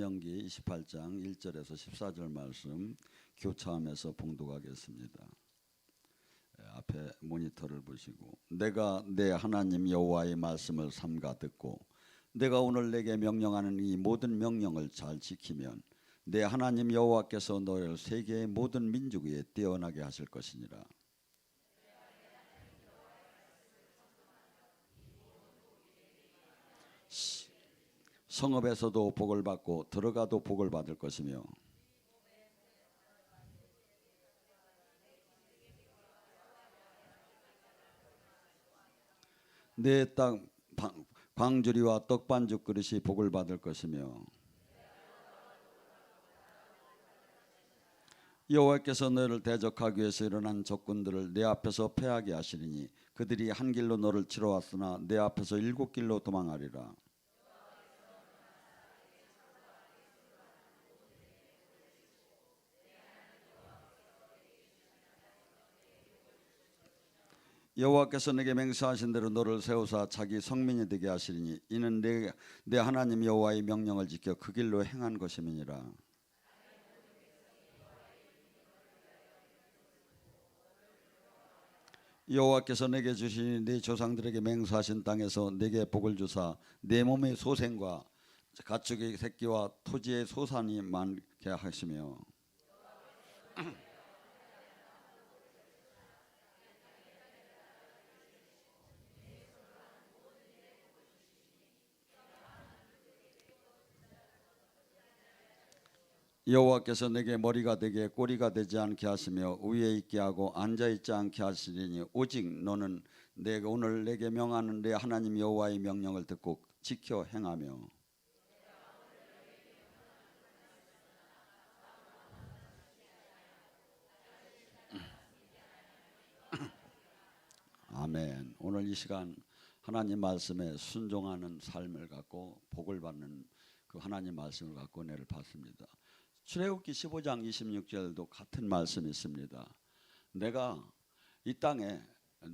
신명기 28장 1절에서 14절 말씀 교차하면서 봉독하겠습니다. 앞에 모니터를 보시고 내가 내 하나님 여호와의 말씀을 삼가 듣고 내가 오늘 내게 명령하는 이 모든 명령을 잘 지키면 내 하나님 여호와께서 너를 세계의 모든 민족 위에 뛰어나게 하실 것이니라. 성읍에서도 복을 받고 들어가도 복을 받을 것이며 내 땅 광주리와 떡반죽 그릇이 복을 받을 것이며 여호와께서 너를 대적하기 위해서 일어난 적군들을 내 앞에서 패하게 하시리니 그들이 한 길로 너를 치러 왔으나 내 앞에서 7길로 도망하리라. 여호와께서 내게 맹세하신 대로 너를 세우사 자기 성민이 되게 하시리니 이는 내 하나님 여호와의 명령을 지켜 그 길로 행한 것임이니라. 여호와께서 내게 주신 네 조상들에게 맹세하신 땅에서 내게 복을 주사 내 몸의 소생과 가축의 새끼와 토지의 소산이 많게 하시며 여호와께서 내게 머리가 되게 꼬리가 되지 않게 하시며 위에 있게 하고 앉아 있지 않게 하시리니 오직 너는 내가 오늘 내게 명하는 내 하나님 여호와의 명령을 듣고 지켜 행하며 아멘. 오늘 이 시간 하나님 말씀에 순종하는 삶을 갖고 복을 받는 그 하나님 말씀을 갖고 은혜를 받습니다. 출애굽기 15장 26절도 같은 말씀이 있습니다. 내가 이 땅에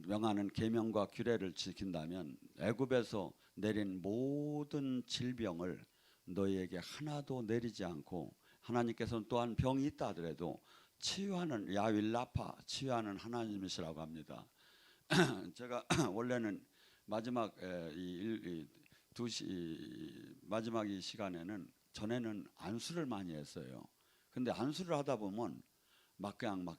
명하는 계명과 규례를 지킨다면 애굽에서 내린 모든 질병을 너희에게 하나도 내리지 않고 하나님께서는 또한 병이 있다 하더라도 치유하는 야윌라파 치유하는 하나님이시라고 합니다. 제가 원래는 마지막 마지막 이 시간에는 전에는 안수를 많이 했어요. 근데 안수를 하다 보면 그냥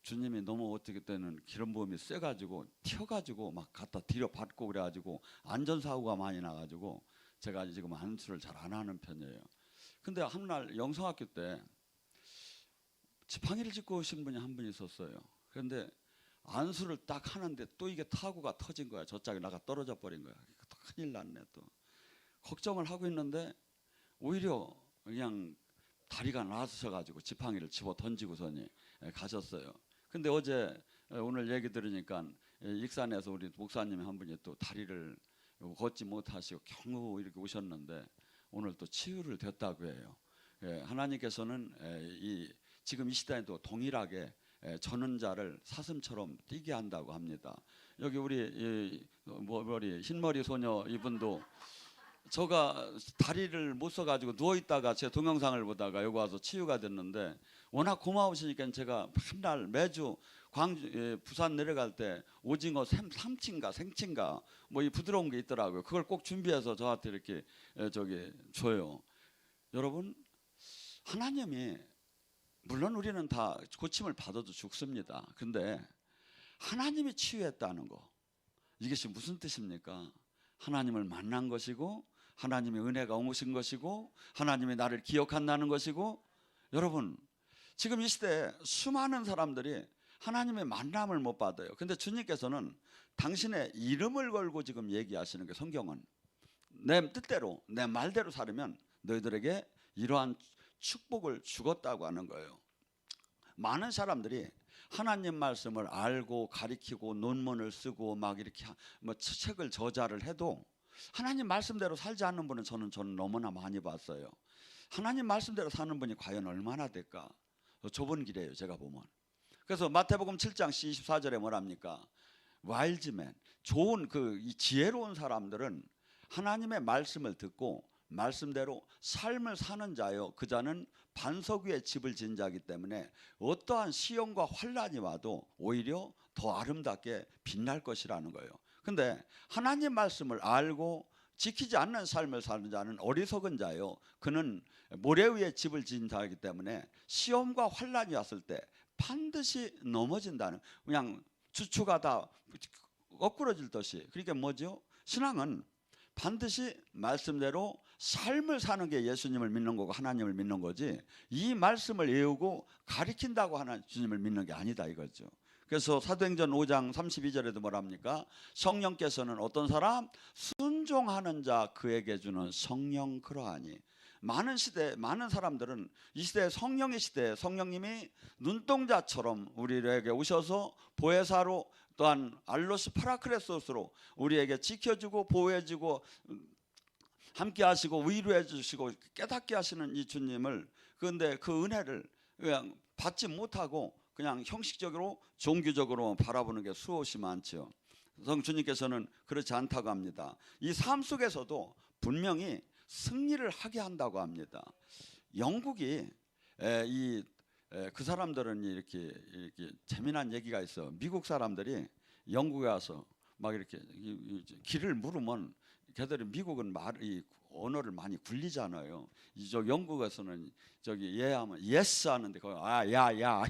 주님이 너무 어떻게 때는 기름 부음이 세가지고 튀어가지고 막 갖다 뒤로 받고 그래가지고 안전사고가 많이 나가지고 제가 지금 안수를 잘 안 하는 편이에요. 근데 한날 영성학교 때 지팡이를 짚고 오신 분이 한 분 있었어요. 그런데 안수를 딱 하는데 또 이게 타구가 터진 거야. 저짝에 나가 떨어져 버린 거야. 큰일 났네 또. 걱정을 하고 있는데 오히려 그냥 다리가 나서셔가지고 지팡이를 집어 던지고서니 가셨어요. 근데 어제 오늘 얘기 들으니까 익산에서 우리 목사님 한 분이 또 다리를 걷지 못하시고 겨우 이렇게 오셨는데 오늘 또 치유를 됐다고 해요. 하나님께서는 지금 이 시대에도 동일하게 저는 자를 사슴처럼 뛰게 한다고 합니다. 여기 우리 흰머리 소녀 이분도 저가 다리를 못 써가지고 누워있다가 제 동영상을 보다가 여기 와서 치유가 됐는데 워낙 고마우시니까 제가 맨날 매주 부산 내려갈 때 오징어 삼치인가 생치인가 이 부드러운 게 있더라고요. 그걸 꼭 준비해서 저한테 이렇게 줘요. 여러분, 하나님이 물론 우리는 다 고침을 받아도 죽습니다. 근데 하나님이 치유했다는 거, 이것이 무슨 뜻입니까? 하나님을 만난 것이고 하나님의 은혜가 오신 것이고 하나님이 나를 기억한다는 것이고, 여러분 지금 이 시대에 수많은 사람들이 하나님의 만남을 못 받아요. 근데 주님께서는 당신의 이름을 걸고 지금 얘기하시는 게, 성경은 내 뜻대로 내 말대로 살으면 너희들에게 이러한 축복을 주겠다고 하는 거예요. 많은 사람들이 하나님 말씀을 알고 가리키고 논문을 쓰고 막 이렇게 책을 저자를 해도 하나님 말씀대로 살지 않는 분은 저는 너무나 많이 봤어요. 하나님 말씀대로 사는 분이 과연 얼마나 될까? 좁은 길이에요, 제가 보면. 그래서 마태복음 7장 24절에 뭐랍니까? 와일즈맨, 좋은 이 지혜로운 사람들은 하나님의 말씀을 듣고 말씀대로 삶을 사는 자요 그 자는 반석 위에 집을 진 자이기 때문에 어떠한 시험과 환란이 와도 오히려 더 아름답게 빛날 것이라는 거예요. 근데 하나님 말씀을 알고 지키지 않는 삶을 사는 자는 어리석은 자요 그는 모래 위에 집을 진 자이기 때문에 시험과 환란이 왔을 때 반드시 넘어진다는, 그냥 주추가 다 거꾸러질 듯이. 그러니까 뭐죠? 신앙은 반드시 말씀대로 삶을 사는 게 예수님을 믿는 거고 하나님을 믿는 거지, 이 말씀을 외우고 가리킨다고 하는 주님을 믿는 게 아니다 이거죠. 그래서 사도행전 5장 32절에도 뭐랍니까? 성령께서는 어떤 사람? 순종하는 자 그에게 주는 성령 그러하니. 많은 시대, 많은 사람들은 이 시대에 성령의 시대에 성령님이 눈동자처럼 우리에게 오셔서 보혜사로 또한 알로스 파라크레소스로 우리에게 지켜주고 보호해주고 함께 하시고 위로해 주시고 깨닫게 하시는 이 주님을, 그런데 그 은혜를 그냥 받지 못하고 그냥 형식적으로 종교적으로 바라보는 게 수없이 많죠. 성주님께서는 그렇지 않다고 합니다. 이 삶 속에서도 분명히 승리를 하게 한다고 합니다. 영국이 그 사람들은 이렇게 재미난 얘기가 있어. 미국 사람들이 영국에 와서 막 이렇게 길을 물으면 걔들이 미국은 이 언어를 많이 굴리잖아요. 저 영국에서는 저기 하면 yes 하는데 거기 야야.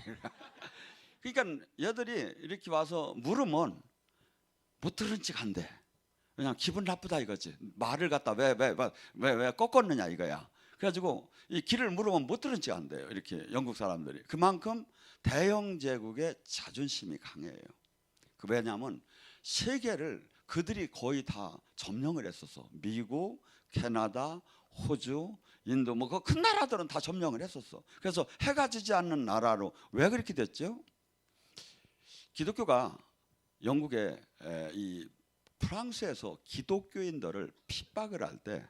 그러니까 얘들이 이렇게 와서 물으면 못 들은 척 한대. 그냥 기분 나쁘다 이거지. 말을 갖다 왜 꺾었느냐 이거야. 그래가지고 이 길을 물으면 못 들은 척 한대요. 이렇게 영국 사람들이. 그만큼 대영 제국의 자존심이 강해요. 왜냐하면 세계를 그들이 거의 다 점령을 했었어. 미국, 캐나다, 호주, 인도 뭐 그 큰 나라들은 다 점령을 했었어. 그래서 해가 지지 않는 나라로 왜 그렇게 됐죠? 기독교가 영국의 이 프랑스에서 기독교인들을 핍박을 할 때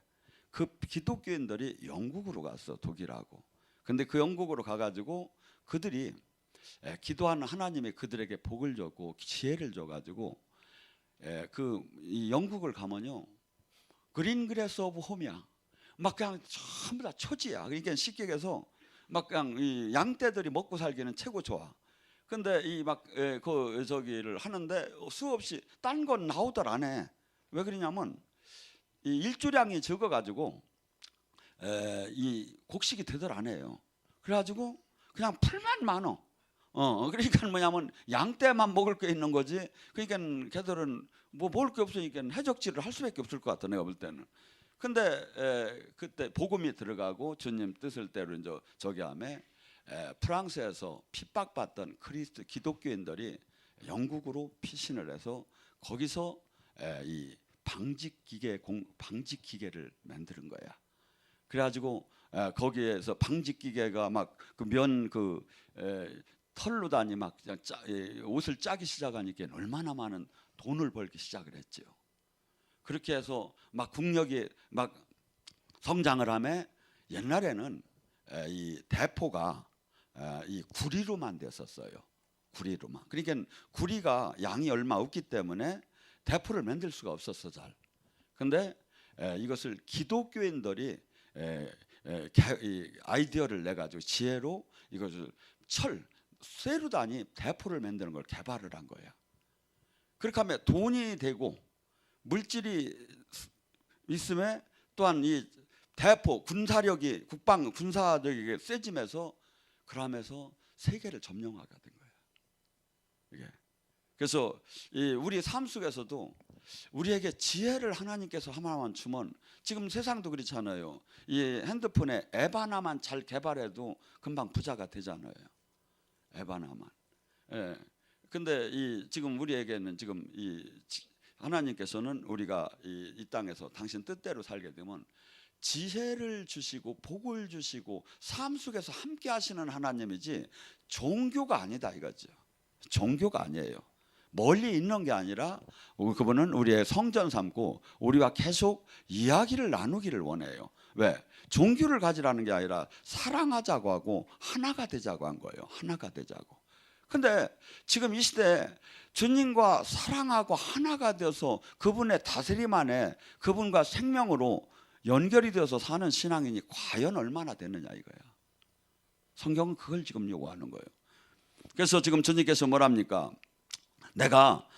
그 기독교인들이 영국으로 갔어. 독일하고. 근데 그 영국으로 가가지고 그들이 기도하는 하나님이 그들에게 복을 줬고 지혜를 줘가지고 이 영국을 가면요 그린그래스 오브 홈이야. 막 그냥 전부 다 초지야. 그러니까 쉽게 얘기해서 막 그냥 이 양떼들이 먹고 살기는 최고 좋아. 근데 이 막 그 저기를 하는데 수없이 딴 건 나오들 안 해. 왜 그러냐면 이 일주량이 적어가지고 이 곡식이 되들 안 해요. 그래가지고 그냥 풀만 많어. 그러니까 뭐냐면 양떼만 먹을 게 있는 거지. 그러니까 걔들은 뭐 먹을 게 없으니까 해적질을 할 수밖에 없을 것 같아 내가 볼 때는. 근데 그때 복음이 들어가고 주님 뜻을 대로 이제 저기 하면 프랑스에서 핍박받던 기독교인들이 영국으로 피신을 해서 거기서 이 방직기계를 만드는 거야. 그래가지고 거기에서 방직기계가 막 그 털로 다니 막 그냥 옷을 짜기 시작하니까 얼마나 많은 돈을 벌기 시작을 했죠. 그렇게 해서 막 국력이 막 성장을 하며 옛날에는 이 대포가 이 구리로만 됐었어요. 구리로만. 그러니까 구리가 양이 얼마 없기 때문에 대포를 만들 수가 없었어 잘. 근데 이것을 기독교인들이 아이디어를 내 가지고 지혜로 이것을 쇠로 다니 대포를 만드는 걸 개발을 한 거야. 그렇게 하면 돈이 되고 물질이 있음에 또한 이 대포 군사력이 국방 군사력이 세지면서 그러면서 세계를 점령하게 된 거야. 이게. 그래서 우리 삶 속에서도 우리에게 지혜를 하나님께서 하나만 주면, 지금 세상도 그렇잖아요. 이 핸드폰에 앱 하나만 잘 개발해도 금방 부자가 되잖아요. 앱 하나만. 예. 근데 지금 우리에게는 지금 하나님께서는 우리가 이 땅에서 당신 뜻대로 살게 되면 지혜를 주시고 복을 주시고 삶 속에서 함께 하시는 하나님이지 종교가 아니다 이거죠. 종교가 아니에요. 멀리 있는 게 아니라 그분은 우리의 성전 삼고 우리와 계속 이야기를 나누기를 원해요. 왜? 종교를 가지라는 게 아니라 사랑하자고 하고 하나가 되자고 한 거예요. 하나가 되자고. 근데 지금 이 시대에 주님과 사랑하고 하나가 되어서 그분의 다스림 안에 그분과 생명으로 연결이 되어서 사는 신앙인이 과연 얼마나 되느냐 이거야. 성경은 그걸 지금 요구하는 거예요. 그래서 지금 주님께서 뭐랍니까? 내가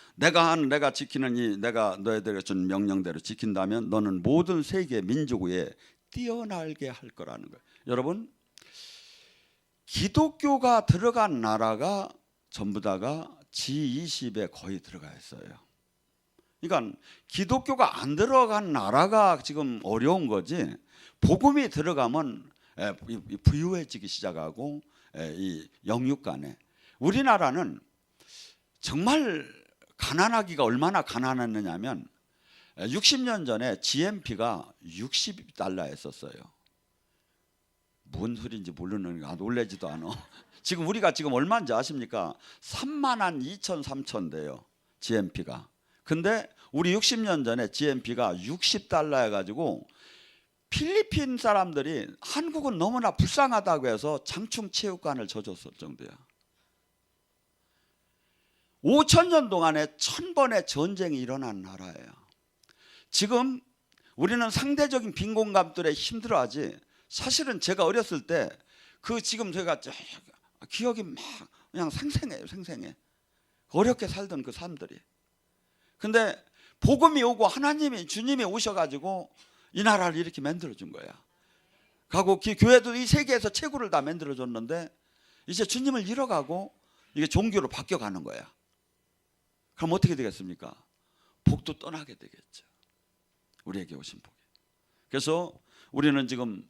지키는 이 내가 너희들에게 준 명령대로 지킨다면 너는 모든 세계 민족 위에 뛰어날게 할 거라는 거예요. 여러분, 기독교가 들어간 나라가 전부 다가 G20에 거의 들어가 있어요. 그러니까 기독교가 안 들어간 나라가 지금 어려운 거지, 복음이 들어가면 부유해지기 시작하고 이 영육 간에. 우리나라는 정말 가난하기가 얼마나 가난했느냐면 60년 전에 GNP가 60달러였었어요. 뭔 소리인지 모르는 거 놀래지도 않아. 지금 우리가 지금 얼마인지 아십니까? 3만 2천 3천 돼요, GNP가. 근데 우리 60년 전에 GNP가 60달러 해가지고 필리핀 사람들이 한국은 너무나 불쌍하다고 해서 장충 체육관을 져줬을 정도야. 5,000년 동안에 1000번의 전쟁이 일어난 나라예요. 지금 우리는 상대적인 빈곤감들에 힘들어하지, 사실은 제가 어렸을 때 그 지금 제가 기억이 막 그냥 생생해요. 생생해. 어렵게 살던 그 사람들이. 근데 복음이 오고 하나님이 주님이 오셔가지고 이 나라를 이렇게 만들어준 거야. 가고 교회도 이 세계에서 최고를 다 만들어줬는데 이제 주님을 잃어가고 이게 종교로 바뀌어가는 거야. 그럼 어떻게 되겠습니까? 복도 떠나게 되겠죠. 우리에게 오신 복이. 그래서 우리는 지금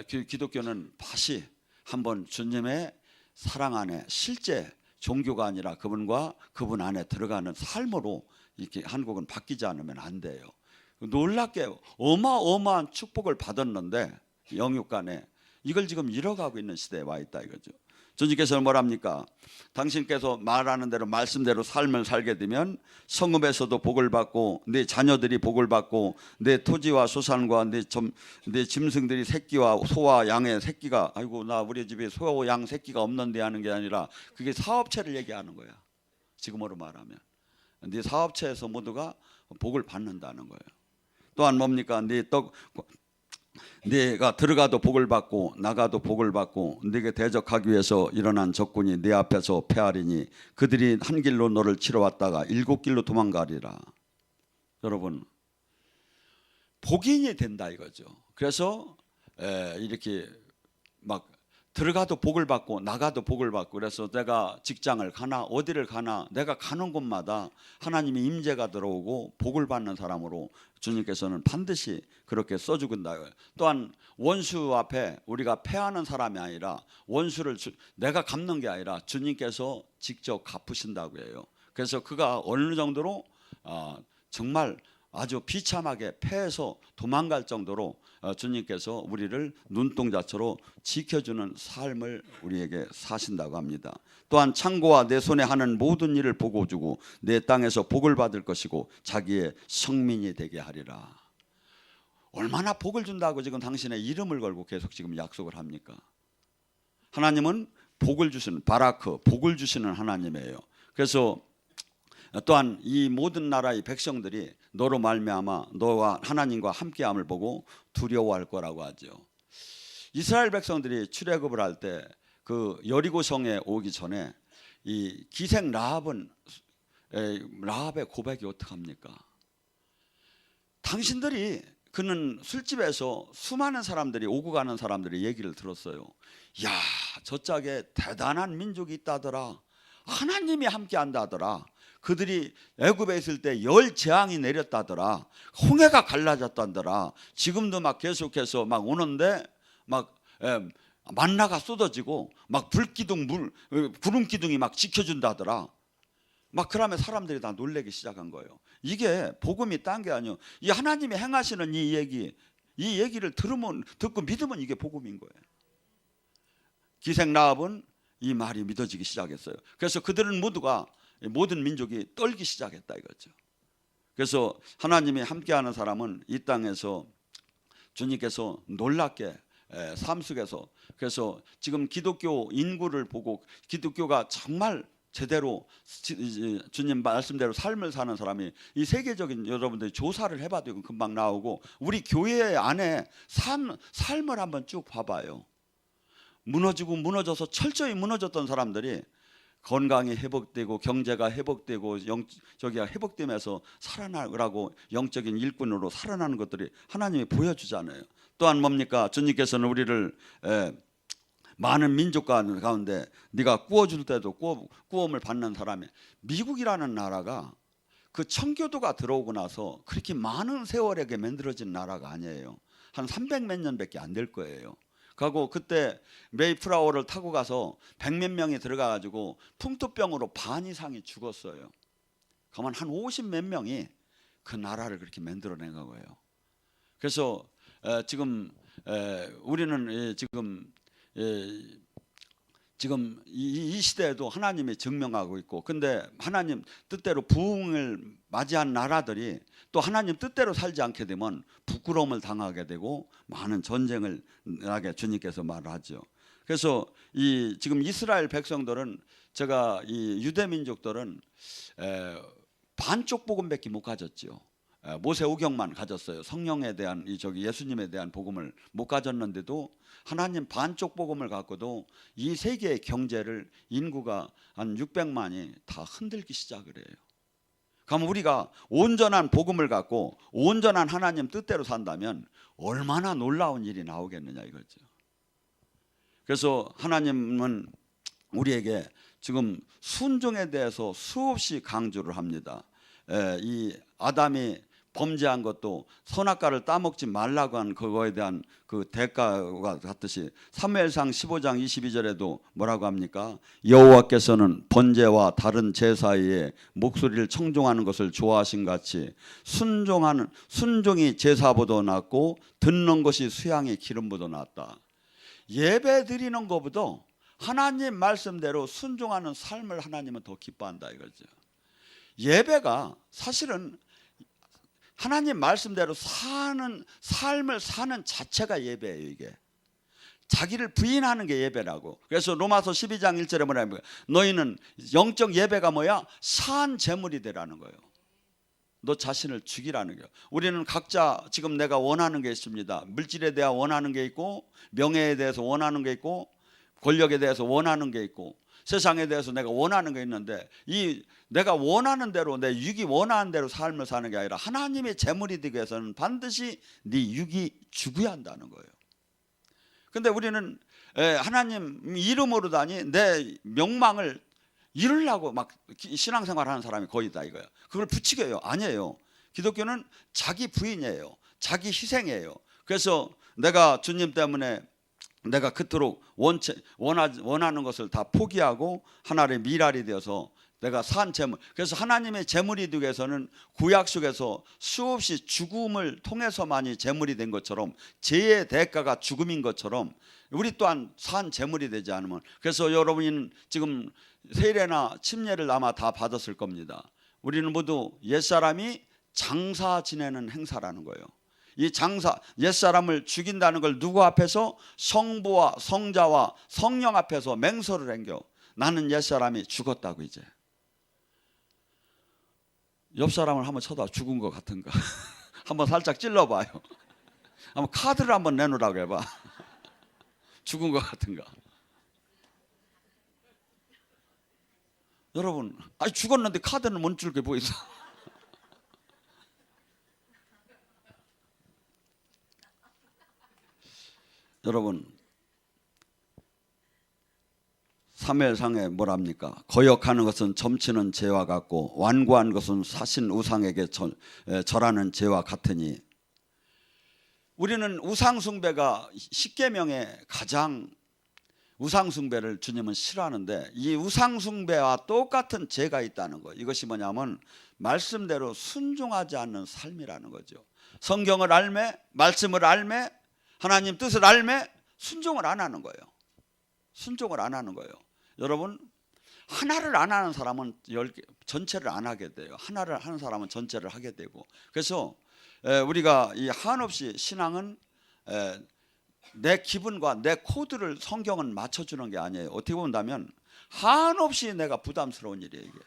기독교는 다시 한번 주님의 사랑 안에 실제 종교가 아니라 그분과 그분 안에 들어가는 삶으로 이렇게 한국은 바뀌지 않으면 안 돼요. 놀랍게 어마어마한 축복을 받았는데 영육 간에 이걸 지금 잃어가고 있는 시대에 와 있다 이거죠. 주님께서는 뭐랍니까? 당신께서 말하는 대로 말씀대로 삶을 살게 되면 성읍에서도 복을 받고 네 자녀들이 복을 받고 네 토지와 소산과 네 짐승들이 새끼와 소와 양의 새끼가, 아이고 나 우리 집에 소 양 새끼가 없는데 하는 게 아니라 그게 사업체를 얘기하는 거야. 지금으로 말하면 네 사업체에서 모두가 복을 받는다는 거예요. 또한 뭡니까? 네가 들어가도 복을 받고 나가도 복을 받고 네게 대적하기 위해서 일어난 적군이 네 앞에서 패하리니 그들이 한 길로 너를 치러 왔다가 7길로 도망가리라. 여러분, 복인이 된다 이거죠. 그래서 이렇게 막 들어가도 복을 받고 나가도 복을 받고, 그래서 내가 직장을 가나 어디를 가나 내가 가는 곳마다 하나님의 임재가 들어오고 복을 받는 사람으로 주님께서는 반드시 그렇게 써주긴다. 또한 원수 앞에 우리가 패하는 사람이 아니라 원수를 내가 갚는 게 아니라 주님께서 직접 갚으신다고 해요. 그래서 그가 어느 정도로 정말 아주 비참하게 패해서 도망갈 정도로 주님께서 우리를 눈동자처럼 지켜주는 삶을 우리에게 사신다고 합니다. 또한 창고와 내 손에 하는 모든 일을 보고 주고 내 땅에서 복을 받을 것이고 자기의 성민이 되게 하리라. 얼마나 복을 준다고 지금 당신의 이름을 걸고 계속 지금 약속을 합니까? 하나님은 복을 주시는 바라크, 복을 주시는 하나님이에요. 그래서 또한 이 모든 나라의 백성들이 너로 말미암아 너와 하나님과 함께함을 보고 두려워할 거라고 하죠. 이스라엘 백성들이 출애굽을 할 때 그 여리고 성에 오기 전에 이 기생 라합의 고백이 어떡합니까? 당신들이, 그는 술집에서 수많은 사람들이 오고 가는 사람들이 얘기를 들었어요. 야, 저 짝에 대단한 민족이 있다더라. 하나님이 함께 한다더라. 그들이 애굽에 있을 때 열 재앙이 내렸다더라. 홍해가 갈라졌다더라. 지금도 막 계속해서 막 오는데 막 만나가 쏟아지고 막 구름 기둥이 막 지켜준다더라. 막 그러면 사람들이 다 놀라기 시작한 거예요. 이게 복음이 딴 게 아니에요. 이 하나님이 행하시는 이 얘기를 듣고 믿으면 이게 복음인 거예요. 기생 라합은 이 말이 믿어지기 시작했어요. 그래서 그들은 모두가, 모든 민족이 떨기 시작했다 이거죠. 그래서 하나님이 함께하는 사람은 이 땅에서 주님께서 놀랍게 삶 속에서, 그래서 지금 기독교 인구를 보고 기독교가 정말 제대로 주님 말씀대로 삶을 사는 사람이 이 세계적인 여러분들이 조사를 해봐도 이건 금방 나오고 우리 교회 안에 삶을 한번 쭉 봐봐요. 무너지고 무너져서 철저히 무너졌던 사람들이 건강이 회복되고 경제가 회복되고 저기가 회복되면서 살아나라고 영적인 일꾼으로 살아나는 것들이 하나님이 보여주잖아요. 또한 뭡니까? 주님께서는 우리를 많은 민족 가운데 네가 구워줄 때도 구원을 받는 사람이 미국이라는 나라가 그 청교도가 들어오고 나서 그렇게 많은 세월에게 만들어진 나라가 아니에요. 한 300몇 년밖에 안 될 거예요. 그리고 그때 메이플라워를 타고 가서 100몇 명이 들어가가지고 풍토병으로 반 이상이 죽었어요. 그러면 한 50몇 명이 그 나라를 그렇게 만들어낸 거예요. 그래서 지금 우리는 지금 이 시대에도 하나님이 증명하고 있고, 근데 하나님 뜻대로 부흥을 맞이한 나라들이 또 하나님 뜻대로 살지 않게 되면 부끄러움을 당하게 되고 많은 전쟁을 나게 주님께서 말하죠. 그래서 지금 이스라엘 백성들은 제가 이 유대 민족들은 반쪽 복음밖에 못 가졌죠. 모세오경만 가졌어요. 성령에 대한 예수님에 대한 복음을 못 가졌는데도 하나님 반쪽 복음을 갖고도 이 세계의 경제를 인구가 한 600만이 다 흔들기 시작을 해요. 그럼 우리가 온전한 복음을 갖고 온전한 하나님 뜻대로 산다면 얼마나 놀라운 일이 나오겠느냐 이거죠. 그래서 하나님은 우리에게 지금 순종에 대해서 수없이 강조를 합니다. 이 아담이 범죄한 것도 선악과를 따먹지 말라고 한 그거에 대한 그 대가와 같듯이 사무엘상 15장 22절에도 뭐라고 합니까? 여호와께서는 번제와 다른 제사에 목소리를 청종하는 것을 좋아하신 같이 순종이 제사보다 낫고 듣는 것이 수양의 기름보다 낫다. 예배 드리는 것보다 하나님 말씀대로 순종하는 삶을 하나님은 더 기뻐한다 이거죠. 예배가 사실은 하나님 말씀대로 사는 삶을 사는 자체가 예배예요. 이게 자기를 부인하는 게 예배라고. 그래서 로마서 12장 1절에 뭐라면 너희는 영적 예배가 뭐야? 산 제물이 되라는 거예요. 너 자신을 죽이라는 거예요. 우리는 각자 지금 내가 원하는 게 있습니다. 물질에 대해 원하는 게 있고, 명예에 대해서 원하는 게 있고, 권력에 대해서 원하는 게 있고, 세상에 대해서 내가 원하는 게 있는데 이 내가 원하는 대로 내 육이 원하는 대로 삶을 사는 게 아니라 하나님의 제물이 되기 위해서는 반드시 네 육이 죽어야 한다는 거예요. 근데 우리는 하나님 이름으로다니 내 명망을 이루려고 막 신앙생활하는 사람이 거의 다 이거예요. 그걸 부추겨요. 아니에요. 기독교는 자기 부인이에요. 자기 희생이에요. 그래서 내가 주님 때문에 내가 그토록 원하는 것을 다 포기하고 하나님의 미랄이 되어서 내가 산 제물. 그래서 하나님의 제물이 되기 위해서는 구약 속에서 수없이 죽음을 통해서만이 제물이 된 것처럼 죄의 대가가 죽음인 것처럼 우리 또한 산 제물이 되지 않으면, 그래서 여러분은 지금 세례나 침례를 아마 다 받았을 겁니다. 우리는 모두 옛사람이 장사 지내는 행사라는 거예요. 이 장사, 옛사람을 죽인다는 걸 누구 앞에서? 성부와 성자와 성령 앞에서 맹세를 행겨. 나는 옛사람이 죽었다고. 이제 옆 사람을 한번 쳐다. 죽은 것 같은가? 한번 살짝 찔러봐요. 한번 카드를 한번 내놓으라고 해봐. 죽은 것 같은가? 여러분, 아니 죽었는데 카드는 못 줄 게 뭐 있어? 여러분, 사무엘상에 뭐랍니까? 거역하는 것은 점치는 죄와 같고 완고한 것은 사신 우상에게 절하는 죄와 같으니. 우리는 우상숭배가 십계명에 가장 우상숭배를 주님은 싫어하는데 이 우상숭배와 똑같은 죄가 있다는 거예요. 이것이 뭐냐면 말씀대로 순종하지 않는 삶이라는 거죠. 성경을 알매, 말씀을 알매, 하나님 뜻을 알매 순종을 안 하는 거예요. 순종을 안 하는 거예요. 여러분, 하나를 안 하는 사람은 전체를 안 하게 돼요. 하나를 하는 사람은 전체를 하게 되고. 그래서 우리가 이 한없이 신앙은 내 기분과 내 코드를 성경은 맞춰주는 게 아니에요. 어떻게 본다면 한없이 내가 부담스러운 일이에요. 이게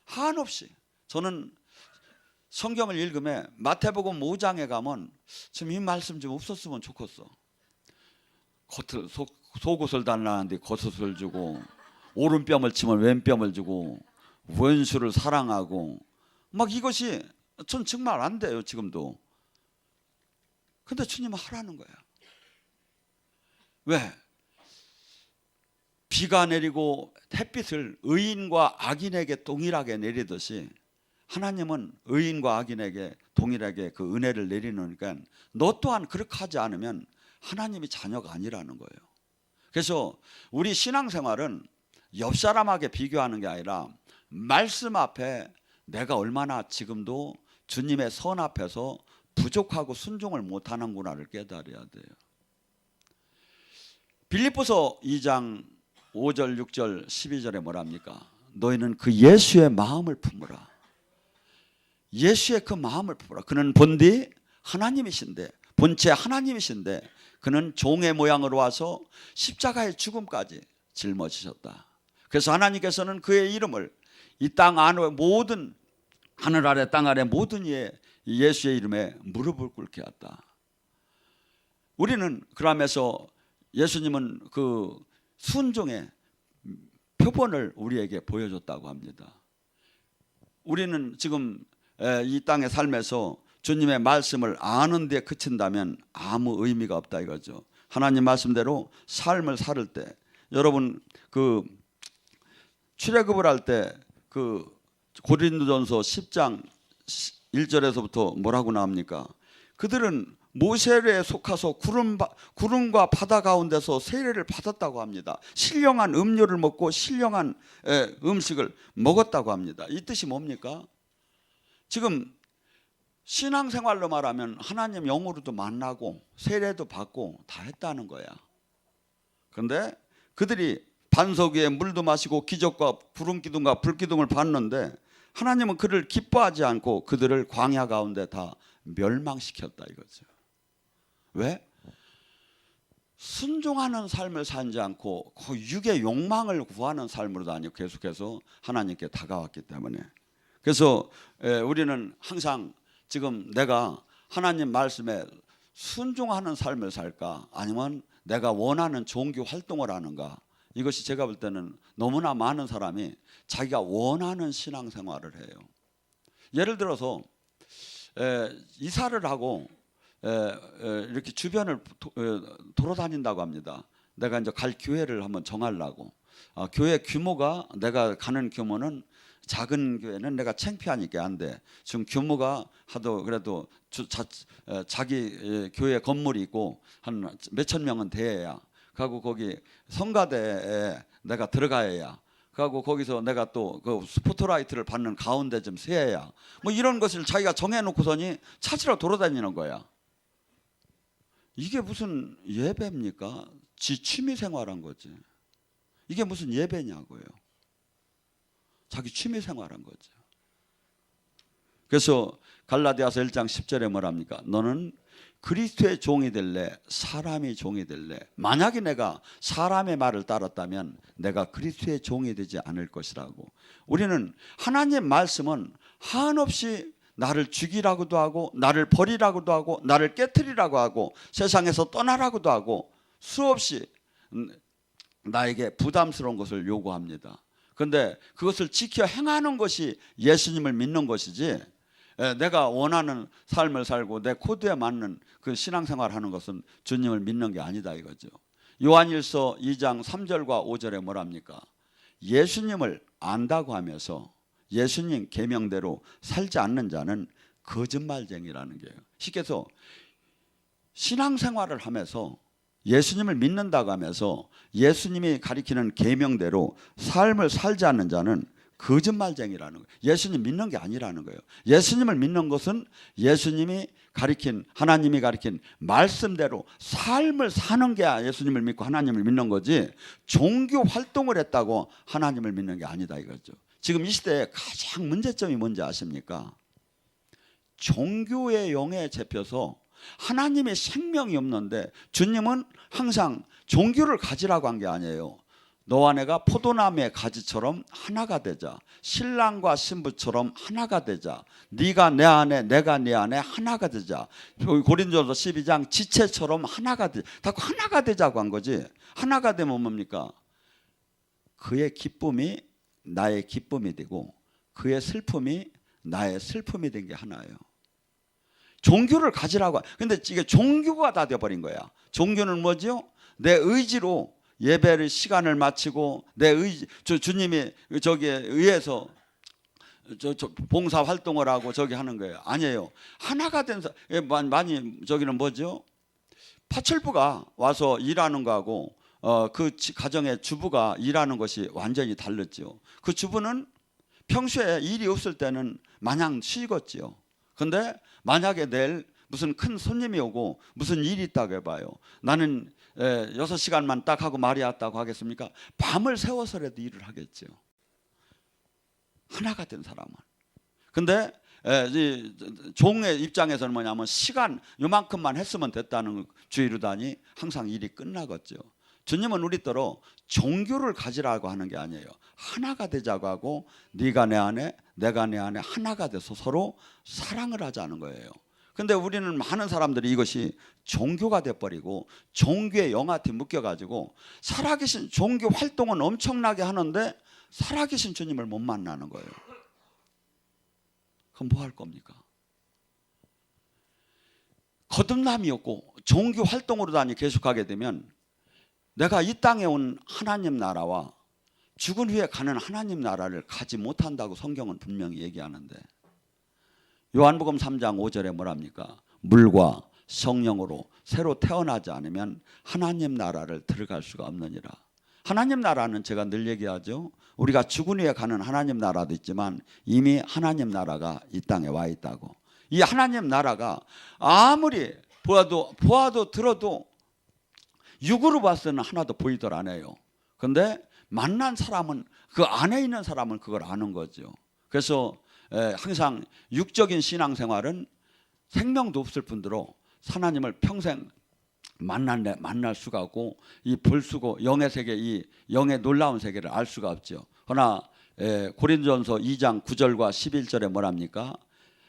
한없이. 저는 성경을 읽으면 마태복음 5장에 가면 좀 이 말씀 좀 없었으면 좋겠어. 속옷을 달라는데 겉옷을 주고, 오른뺨을 치면 왼뺨을 주고, 원수를 사랑하고, 막 이것이 전 정말 안 돼요 지금도. 근데 주님은 하라는 거야. 왜? 비가 내리고 햇빛을 의인과 악인에게 동일하게 내리듯이 하나님은 의인과 악인에게 동일하게 그 은혜를 내리니까 너 또한 그렇게 하지 않으면 하나님이 자녀가 아니라는 거예요. 그래서 우리 신앙생활은 옆 사람에게 비교하는 게 아니라 말씀 앞에 내가 얼마나 지금도 주님의 선 앞에서 부족하고 순종을 못하는구나를 깨달아야 돼요. 빌립보서 2장 5절 6절 12절에 뭐랍니까? 너희는 그 예수의 마음을 품으라. 예수의 그 마음을 품으라. 그는 본디 하나님이신데, 본체 하나님이신데 그는 종의 모양으로 와서 십자가의 죽음까지 짊어지셨다. 그래서 하나님께서는 그의 이름을 이 땅 안에 모든, 하늘 아래 땅 아래 모든 이의 예수의 이름에 무릎을 꿇게 했다. 우리는 그러면서 예수님은 그 순종의 표본을 우리에게 보여줬다고 합니다. 우리는 지금 이 땅의 삶에서 주님의 말씀을 아는 데 그친다면 아무 의미가 없다 이거죠. 하나님 말씀대로 삶을 살 때, 여러분 그 출애굽을 할 때 그 고린도전서 10장 1절에서부터 뭐라고 나옵니까? 그들은 모세에 속하서 구름과 바다 가운데서 세례를 받았다고 합니다. 신령한 음료를 먹고 신령한 음식을 먹었다고 합니다. 이 뜻이 뭡니까? 지금 신앙생활로 말하면 하나님 영으로도 만나고 세례도 받고 다 했다는 거야. 그런데 그들이 반석 위에 물도 마시고 기적과 구름기둥과 불기둥을 봤는데 하나님은 그를 기뻐하지 않고 그들을 광야 가운데 다 멸망시켰다 이거죠. 왜? 순종하는 삶을 살지 않고 그 육의 욕망을 구하는 삶으로 다니고 계속해서 하나님께 다가왔기 때문에. 그래서 우리는 항상 지금 내가 하나님 말씀에 순종하는 삶을 살까, 아니면 내가 원하는 종교 활동을 하는가, 이것이 제가 볼 때는 너무나 많은 사람이 자기가 원하는 신앙생활을 해요. 예를 들어서 이사를 하고 이렇게 주변을 돌아다닌다고 합니다. 내가 이제 갈 교회를 한번 정하려고. 교회 규모가, 내가 가는 규모는 작은 교회는 내가 창피하니까 안 돼. 지금 규모가 하도 그래도 자기 교회 건물이 있고 한 몇천 명은 돼야, 그리고 거기 성가대에 내가 들어가야, 그리고 거기서 내가 또 그 스포트라이트를 받는 가운데 좀 세야, 뭐 이런 것을 자기가 정해놓고서니 찾으러 돌아다니는 거야. 이게 무슨 예배입니까? 지 취미 생활한 거지. 이게 무슨 예배냐고요. 자기 취미 생활한 거죠. 그래서 갈라디아서 1장 10절에 뭐랍니까? 너는 그리스도의 종이 될래, 사람의 종이 될래? 만약에 내가 사람의 말을 따랐다면 내가 그리스도의 종이 되지 않을 것이라고. 우리는 하나님 말씀은 한없이 나를 죽이라고도 하고, 나를 버리라고도 하고, 나를 깨트리라고 하고, 세상에서 떠나라고도 하고, 수없이 나에게 부담스러운 것을 요구합니다. 그런데 그것을 지켜 행하는 것이 예수님을 믿는 것이지, 내가 원하는 삶을 살고 내 코드에 맞는 그 신앙생활을 하는 것은 주님을 믿는 게 아니다 이거죠. 요한일서 2장 3절과 5절에 뭐랍니까? 예수님을 안다고 하면서 예수님 계명대로 살지 않는 자는 거짓말쟁이라는 게요. 쉽게 해서 신앙생활을 하면서 예수님을 믿는다고 하면서 예수님이 가리키는 계명대로 삶을 살지 않는 자는 거짓말쟁이라는 거예요. 예수님 믿는 게 아니라는 거예요. 예수님을 믿는 것은 예수님이 가리킨, 하나님이 가리킨 말씀대로 삶을 사는 게 예수님을 믿고 하나님을 믿는 거지, 종교 활동을 했다고 하나님을 믿는 게 아니다 이거죠. 지금 이 시대에 가장 문제점이 뭔지 아십니까? 종교의 영에 잡혀서 하나님의 생명이 없는데, 주님은 항상 종교를 가지라고 한 게 아니에요. 너와 내가 포도나무의 가지처럼 하나가 되자. 신랑과 신부처럼 하나가 되자. 네가 내 안에 내가 네 안에 하나가 되자. 고린도전서 12장 지체처럼 하나가 되자. 다 하나가 되자고 한 거지. 하나가 되면 뭡니까? 그의 기쁨이 나의 기쁨이 되고 그의 슬픔이 나의 슬픔이 된 게 하나예요. 종교를 가지라고. 근데 이게 종교가 다 되어버린 거야. 종교는 뭐죠? 내 의지로 예배를 시간을 마치고 내 의지, 주님이 저기에 의해서 봉사 활동을 하고 저기 하는 거예요. 아니에요. 하나가 된 많이 저기는 뭐죠? 파출부가 와서 일하는 거하고 그 가정의 주부가 일하는 것이 완전히 다르죠. 그 주부는 평소에 일이 없을 때는 마냥 쉬겠지요. 근데 만약에 내일 무슨 큰 손님이 오고 무슨 일이 있다고 해봐요. 나는 6시간만 딱 하고 말이 왔다고 하겠습니까? 밤을 새워서라도 일을 하겠죠. 하나가 된 사람은. 근데 종의 입장에서는 뭐냐면 시간 요만큼만 했으면 됐다는 주의로다니 항상 일이 끝나겠죠. 주님은 우리더러 종교를 가지라고 하는 게 아니에요. 하나가 되자고 하고 네가 내 안에 내가 내 안에 하나가 돼서 서로 사랑을 하자는 거예요. 근데 우리는 많은 사람들이 이것이 종교가 돼버리고 종교의 영한테 묶여가지고 살아계신 종교 활동은 엄청나게 하는데 살아계신 주님을 못 만나는 거예요. 그럼 뭐 할 겁니까? 거듭남이었고 종교 활동으로 다니 계속하게 되면 내가 이 땅에 온 하나님 나라와 죽은 후에 가는 하나님 나라를 가지 못한다고 성경은 분명히 얘기하는데 요한복음 3장 5절에 뭐랍니까? 물과 성령으로 새로 태어나지 않으면 하나님 나라를 들어갈 수가 없느니라. 하나님 나라는 제가 늘 얘기하죠. 우리가 죽은 후에 가는 하나님 나라도 있지만 이미 하나님 나라가 이 땅에 와 있다고. 이 하나님 나라가 아무리 보아도 들어도 육으로 봤을 때는 하나도 보이들 않아요. 근데 만난 사람은 그 안에 있는 사람은 그걸 아는 거죠. 그래서 항상 육적인 신앙생활은 생명도 없을 뿐더러 하나님을 평생 만날 수가 없고 이 볼 수고 영의 세계 이 영의 놀라운 세계를 알 수가 없죠. 그러나 고린도전서 2장 9절과 11절에 뭐랍니까?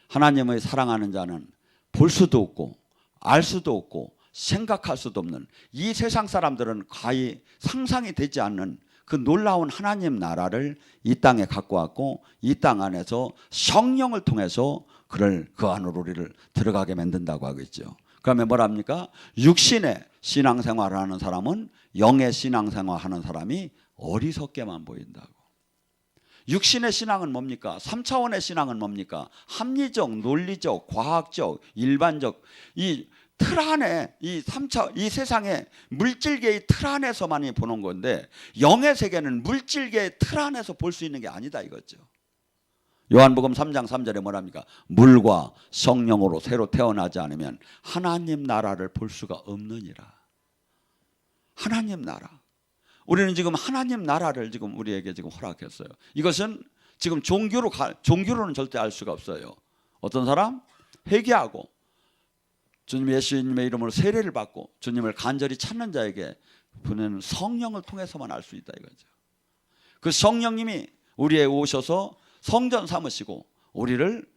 하나님의 사랑하는 자는 볼 수도 없고 알 수도 없고 생각할 수도 없는 이 세상 사람들은 거의 상상이 되지 않는 그 놀라운 하나님 나라를 이 땅에 갖고 왔고 이 땅 안에서 성령을 통해서 그 안으로 우리를 들어가게 만든다고 하겠죠. 그러면 뭐랍니까? 육신의 신앙생활을 하는 사람은 영의 신앙생활을 하는 사람이 어리석게만 보인다고. 육신의 신앙은 뭡니까? 3차원의 신앙은 뭡니까? 합리적, 논리적, 과학적, 일반적 이 틀 안에 이 세상의 물질계의 틀 안에서만이 보는 건데 영의 세계는 물질계의 틀 안에서 볼 수 있는 게 아니다 이거죠. 요한복음 3장 3절에 뭐랍니까? 물과 성령으로 새로 태어나지 않으면 하나님 나라를 볼 수가 없느니라. 하나님 나라. 우리는 지금 하나님 나라를 지금 우리에게 지금 허락했어요. 이것은 지금 종교로는 절대 알 수가 없어요. 어떤 사람? 회개하고 주님 예수님의 이름으로 세례를 받고 주님을 간절히 찾는 자에게 보내는 성령을 통해서만 알 수 있다 이거죠. 그 성령님이 우리에 오셔서 성전 삼으시고 우리를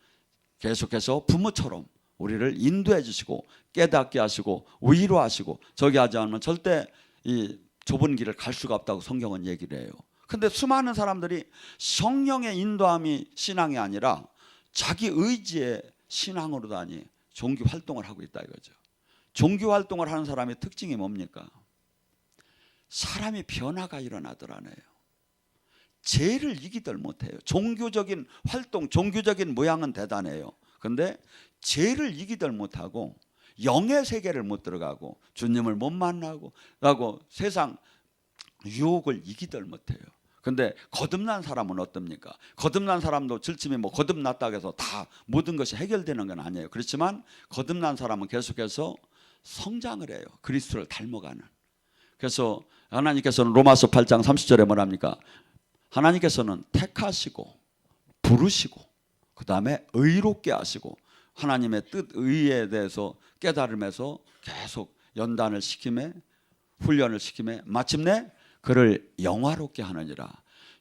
계속해서 부모처럼 우리를 인도해 주시고 깨닫게 하시고 위로하시고 저기 하지 않으면 절대 이 좁은 길을 갈 수가 없다고 성경은 얘기를 해요. 근데 수많은 사람들이 성령의 인도함이 신앙이 아니라 자기 의지의 신앙으로 다니 종교 활동을 하고 있다 이거죠. 종교 활동을 하는 사람의 특징이 뭡니까? 사람이 변화가 일어나더라네요. 죄를 이기들 못해요. 종교적인 활동, 종교적인 모양은 대단해요. 근데 죄를 이기들 못하고 영의 세계를 못 들어가고 주님을 못 만나고 세상 유혹을 이기들 못해요. 근데 거듭난 사람은 어떻습니까? 거듭난 사람도 질침이 거듭났다고 해서 다 모든 것이 해결되는 건 아니에요. 그렇지만 거듭난 사람은 계속해서 성장을 해요. 그리스도를 닮아가는. 그래서 하나님께서는 로마서 8장 30절에 뭐랍니까? 하나님께서는 택하시고 부르시고 그 다음에 의롭게 하시고 하나님의 뜻 의에 대해서 깨달음에서 계속 연단을 시키며 훈련을 시키며 마침내 그를 영화롭게 하느니라.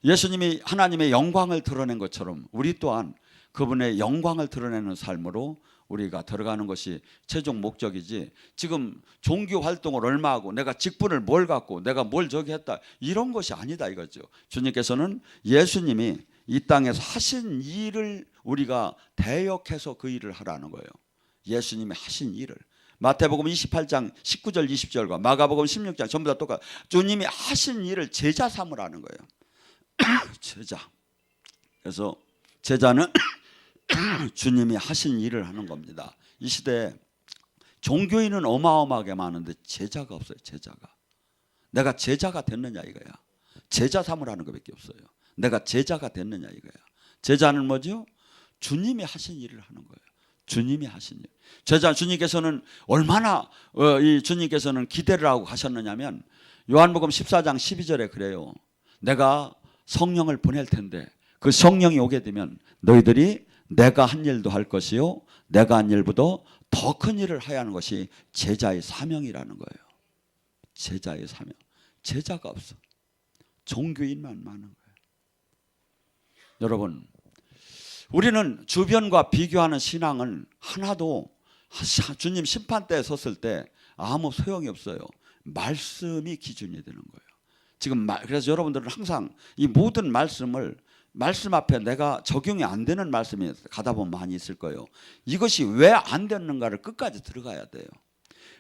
예수님이 하나님의 영광을 드러낸 것처럼 우리 또한 그분의 영광을 드러내는 삶으로 우리가 들어가는 것이 최종 목적이지, 지금 종교 활동을 얼마 하고 내가 직분을 뭘 갖고 내가 뭘 저기 했다 이런 것이 아니다 이거죠. 주님께서는 예수님이 이 땅에서 하신 일을 우리가 대역해서 그 일을 하라는 거예요. 예수님이 하신 일을. 마태복음 28장 19절 20절과 마가복음 16장 전부 다 똑같아요. 주님이 하신 일을 제자 삼으라는 거예요. 제자. 그래서 제자는 주님이 하신 일을 하는 겁니다. 이 시대에 종교인은 어마어마하게 많은데 제자가 없어요. 제자가. 내가 제자가 됐느냐 이거야. 제자 삼으라는 것밖에 없어요. 내가 제자가 됐느냐 이거야. 제자는 뭐죠? 주님이 하신 일을 하는 거예요. 주님이 하신 일. 제자 주님께서는 얼마나 이 주님께서는 기대를 하고 가셨느냐면 요한복음 14장 12절에 그래요. 내가 성령을 보낼 텐데 그 성령이 오게 되면 너희들이 내가 한 일도 할 것이요 내가 한 일보다 더 큰 일을 해야 하는 것이 제자의 사명이라는 거예요. 제자의 사명. 제자가 없어. 종교인만 많은 거예요. 여러분, 우리는 주변과 비교하는 신앙은 하나도 주님 심판대에 섰을 때 아무 소용이 없어요. 말씀이 기준이 되는 거예요. 지금 그래서 여러분들은 항상 이 모든 말씀을 말씀 앞에 내가 적용이 안 되는 말씀이 가다 보면 많이 있을 거예요. 이것이 왜 안 되는가를 끝까지 들어가야 돼요.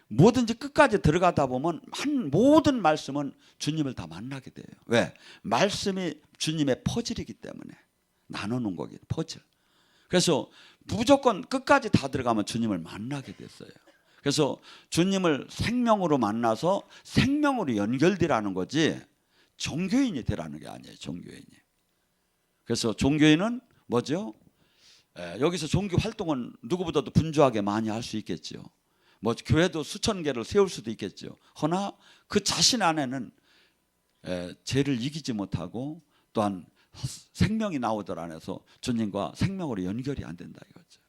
뭐든지 끝까지 들어가다 보면 모든 말씀은 주님을 다 만나게 돼요. 왜? 말씀이 주님의 퍼즐이기 때문에 나누는 거기 퍼즐. 그래서 무조건 끝까지 다 들어가면 주님을 만나게 됐어요. 그래서 주님을 생명으로 만나서 생명으로 연결되라는 거지 종교인이 되라는 게 아니에요. 종교인이. 그래서 종교인은 뭐죠? 여기서 종교 활동은 누구보다도 분주하게 많이 할 수 있겠죠. 뭐 교회도 수천 개를 세울 수도 있겠죠. 허나 그 자신 안에는 죄를 이기지 못하고 또한 생명이 나오들 안에서 주님과 생명으로 연결이 안 된다 이거죠.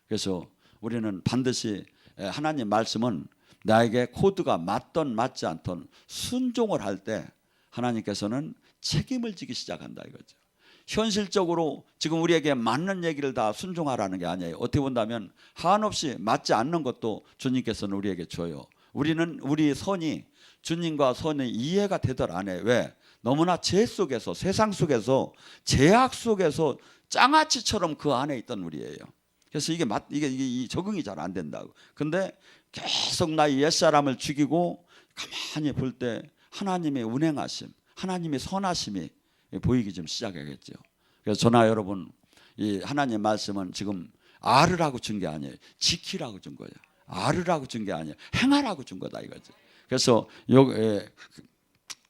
그래서 우리는 반드시 하나님 말씀은 나에게 코드가 맞든 맞지 않든 순종을 할 때 하나님께서는 책임을 지기 시작한다 이거죠. 현실적으로 지금 우리에게 맞는 얘기를 다 순종하라는 게 아니에요. 어떻게 본다면 한없이 맞지 않는 것도 주님께서는 우리에게 줘요. 우리는 우리 선이 주님과 선이 이해가 되들 안 해요. 왜? 너무나 죄 속에서 세상 속에서 죄악 속에서 장아찌처럼 그 안에 있던 우리예요. 그래서 이게 적응이 잘 안 된다고. 근데 계속 나의 옛사람을 죽이고 가만히 볼 때 하나님의 운행하심, 하나님의 선하심이 보이기 좀 시작하겠죠. 그래서 저나 여러분 이 하나님 말씀은 지금 알으라고 준 게 아니에요. 지키라고 준 거예요. 알으라고 준 게 아니에요. 행하라고 준 거다 이거죠. 그래서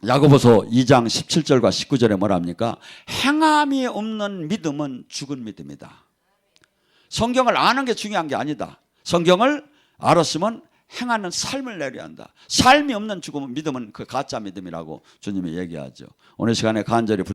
야고보서 2장 17절과 19절에 뭐랍니까? 행함이 없는 믿음은 죽은 믿음이다. 성경을 아는 게 중요한 게 아니다. 성경을 알았으면 행하는 삶을 내려야 한다. 삶이 없는 죽음은 믿음은 그 가짜 믿음이라고 주님이 얘기하죠. 오늘 시간에 간절히